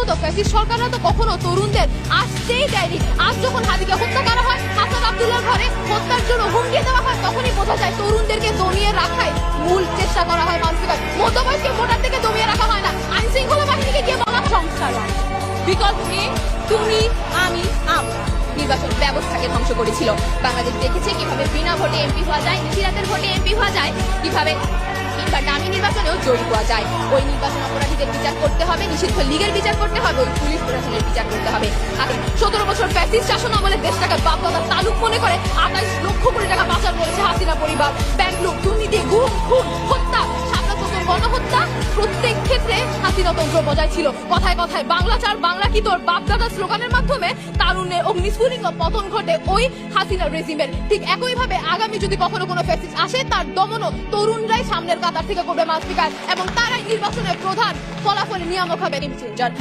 বিগত ফ্যাসিস্ট সরকাররা তো কখনো তরুণদের আসতেই দেয়নি। আজ যখন হাদিকে হত্যা করা হয়, হাসান আব্দুল্লাহর ঘরে হত্যার জন্য হুমকি দেওয়া হয়, তখনই বোঝা যায় তরুণদেরকে দমিয়ে রাখাই মূল চেষ্টা করা হয় মানসিকতা। মধ্যবয়স্ক ভোটার থেকে দমিয়ে রাখা হয় না, আইন শৃঙ্খলা বাহিনীকে গিয়ে বলা সংস্কার হয়। বিকল্প নেই, তুমি আমি আমরা নির্বাচন ব্যবস্থাকে ধ্বংস করেছিল। বাংলাদেশ দেখেছে কিভাবে বিনা ভোটে এমপি হওয়া যায়, নিশিরাতের ভোটে এমপি হওয়া যায়, কিভাবে কিংবা ডামি নির্বাচনেও জয়ী হওয়া যায়। ওই নির্বাচন অপরাধীদের বিচার করতে হবে, নিষিদ্ধ লীগের বিচার করতে হবে, ওই পুলিশ প্রশাসনের বিচার করতে হবে। আগে 17 বছর ফ্যাসিস্ট শাসন আমলে দেশটাকে বাপদাদা তালুক মনে করে 28 লক্ষ কোটি টাকা পাচার করেছে হাসিনা পরিবার। ব্যাংক লুট, দুর্নীতি, গুম, খুন, হত্যা, গণহত্যা, প্রত্যেক ক্ষেত্রে হাসিনা তন্ত্র বজায় ছিল। কথায় কথায় বাংলা চার, বাংলা কি তোর বাপদাদা স্লোগানের মাধ্যমে তারুণ্যের অগ্নিস্ফুলিঙ্গ পতন ঘটে ওই হাসিনা রেজিমের। ঠিক একইভাবে আগামী যদি কখনো কোনো ফ্যাসিস্ট আসে, তার দমনও তরুণরাই সামনের কাতার থেকে করবে মানসিকার, এবং তারাই নির্বাচনের প্রধান ফলাফলে নিয়ামক হবে গেম চেঞ্জার।